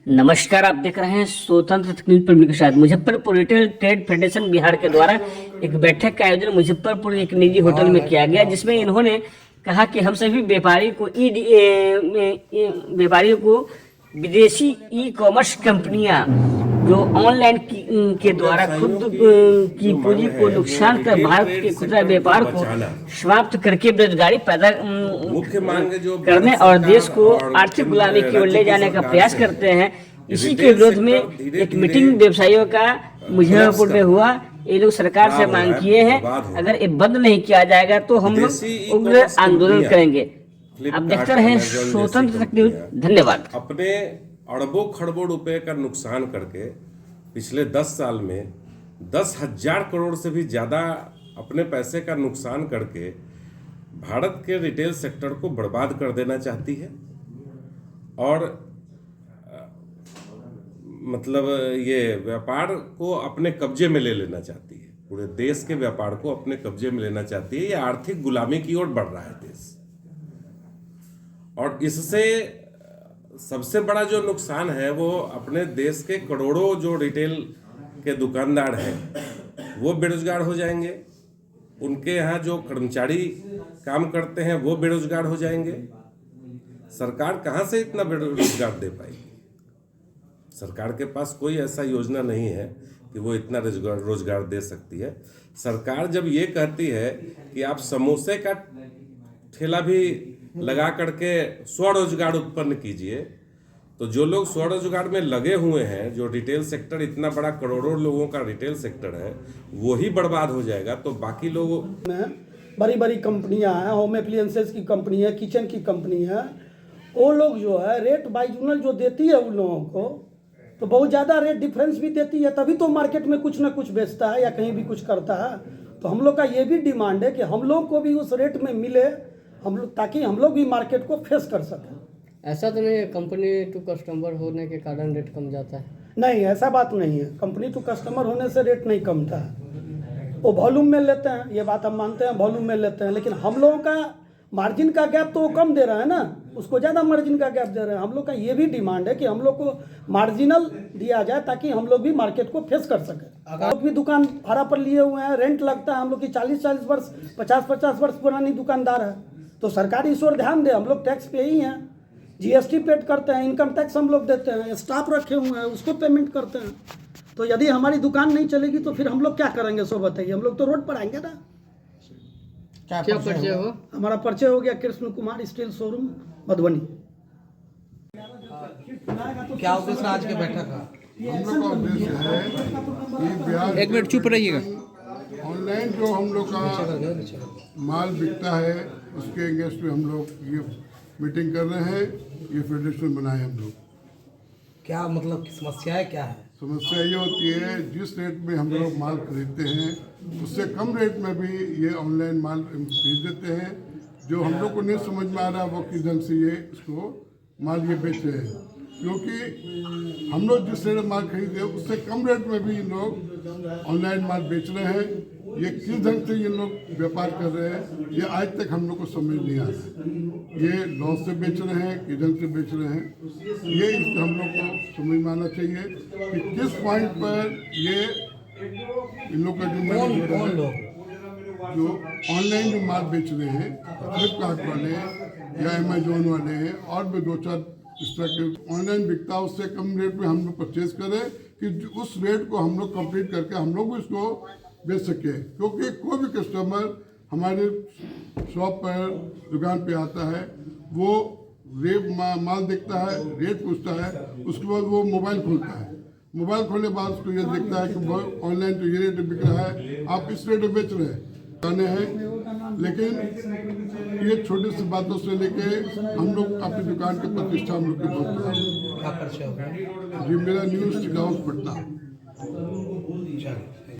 नमस्कार, आप देख रहे हैं स्वतंत्र तकनीक प्रवीण के साथ। Muzaffarpur retail trade federation Bihar के द्वारा एक बैठक का आयोजन मुजफ्फरपुर एक निजी होटल में किया गया, जिसमें इन्होंने कहा कि हम सभी व्यापारियों को विदेशी ई कॉमर्स कंपनियां जो ऑनलाइन के द्वारा खुद की पूंजी को नुकसान कर भारत के खुदरा व्यापार को समाप्त करके बेरोजगारी पैदा करने और देश को आर्थिक गुलामी की ओर ले जाने का प्रयास करते हैं। इसी के विरोध में एक मीटिंग व्यवसायियों का मुजफ्फरपुर में हुआ। ये लोग सरकार से मांग किए हैं, अगर ये बंद नहीं किया जाएगा तो हम लोग उग्र आंदोलन करेंगे। आप देखते रहे स्वतंत्र तकनीक। धन्यवाद। अपने अरबों खरबों रुपए का नुकसान करके पिछले 10 साल में 10,000 करोड़ से भी ज़्यादा अपने पैसे का नुकसान करके भारत के रिटेल सेक्टर को बर्बाद कर देना चाहती है और मतलब ये व्यापार को अपने कब्जे में ले लेना चाहती है। पूरे देश के व्यापार को अपने कब्जे में लेना चाहती है। ये आर्थिक गुलामी की ओर बढ़ रहा है देश, और इससे सबसे बड़ा जो नुकसान है वो अपने देश के करोड़ों जो रिटेल के दुकानदार हैं वो बेरोजगार हो जाएंगे। उनके यहाँ जो कर्मचारी काम करते हैं वो बेरोजगार हो जाएंगे। सरकार कहाँ से इतना बेरोजगार दे पाएगी? सरकार के पास कोई ऐसा योजना नहीं है कि वो इतना रोजगार दे सकती है। सरकार जब ये कहती है कि आप समोसे का ठेला भी लगा करके स्वरोजगार उत्पन्न कीजिए, तो जो लोग स्वरोजगार में लगे हुए हैं, जो रिटेल सेक्टर इतना बड़ा करोड़ों लोगों का रिटेल सेक्टर है, वो ही बर्बाद हो जाएगा। तो बाकी लोगों में बड़ी बड़ी कंपनियां हैं, होम एप्लियंसेस की कंपनी है, किचन की कंपनी है, वो लोग जो है रेट बाइजूनल जो देती है उन लोगों को, तो बहुत ज़्यादा रेट डिफरेंस भी देती है, तभी तो मार्केट में कुछ ना कुछ बेचता है या कहीं भी कुछ करता है। तो हम लोग का ये भी डिमांड है कि हम लोग को भी उस रेट में मिले, हम लोग, ताकि हम लोग भी मार्केट को फेस कर सकें। ऐसा तो नहीं है कंपनी टू कस्टमर होने के कारण रेट कम जाता है? नहीं, ऐसा बात नहीं है। कंपनी टू कस्टमर होने से रेट नहीं कमता है। वो वॉल्यूम में लेते हैं, ये बात हम मानते हैं, वॉल्यूम में लेते हैं, लेकिन हम लोगों का मार्जिन का गैप तो वो कम दे रहा है ना, उसको ज़्यादा मार्जिन का गैप दे रहे हैं। हम लोग का ये भी डिमांड है कि हम लोग को मार्जिनल दिया जाए ताकि हम लोग भी मार्केट को फेस कर सकें। हम लोग भी दुकान भाड़ा पर लिए हुए हैं, रेंट लगता है। हम लोग की 40-40 वर्ष 50-50 वर्ष पुरानी दुकानदार है, तो सरकार इस ओर ध्यान दे। हम लोग टैक्स पे ही हैं, जीएसटी पेड करते हैं, इनकम टैक्स हम लोग देते हैं, स्टाफ रखे हुए हैं उसको पेमेंट करते हैं। तो यदि हमारी दुकान नहीं चलेगी तो फिर हम लोग क्या करेंगे? सो बताइए, हम लोग तो रोड पर आएंगे ना। क्या परिचय हो? हमारा परिचय हो गया कृष्ण कुमार, स्टील शोरूम, मधुबनी। क्या उद्देश्य आज के बैठक का? हम लोग का उद्देश्य है कि बिहार एक मिनट चुप रहिएगा। ऑनलाइन जो हम लोग का माल बिकता है उसके अगेंस्ट में हम लोग ये मीटिंग कर रहे हैं, ये फेडरेशन बनाए हम लोग। क्या मतलब समस्याएं क्या है? समस्या ये होती है जिस रेट में हम लोग माल खरीदते हैं उससे कम रेट में भी ये ऑनलाइन माल भेज देते हैं। जो हम लोग को नहीं समझ में आ रहा वो किस ढंग से ये इसको माल ये बेच रहे हैं, क्योंकि हम लोग जिस रेट में माल खरीदे उससे कम रेट में भी लोग ऑनलाइन माल बेच रहे हैं। ये किस ढंग से ये लोग व्यापार कर रहे हैं ये आज तक हम लोग को समझ नहीं आ रहा। ये लॉस से बेच रहे हैं, किस ढंग से बेच रहे हैं, ये इसको हम लोग को समझ में आना चाहिए कि किस पॉइंट पर ये इन लोग का जो ऑनलाइन जो माल बेच रहे हैं, फ्लिपकार्ट वाले या अमेजोन वाले हैं और भी 2-4 इस तरह के ऑनलाइन बिकता है, उससे कम रेट में हम लोग परचेज करें कि उस रेट को हम लोग कंप्लीट करके हम लोग भी इसको बेच सके। क्योंकि कोई भी कस्टमर हमारे शॉप पर दुकान पे आता है, वो रेट माल देखता है, रेट पूछता है, उसके बाद वो मोबाइल खोलता है। मोबाइल खोलने के बाद उसको ये देखता है कि ऑनलाइन तो ये रेट बिक रहा है, आप इस रेट में बेच रहे हैं। लेकिन ये छोटी सी बातों से लेके हम लोग अपनी दुकान की प्रतिष्ठा हम लोग की बहुत। क्या परिचय होगा? जी, मेरा न्यूज़ हाउस पटना।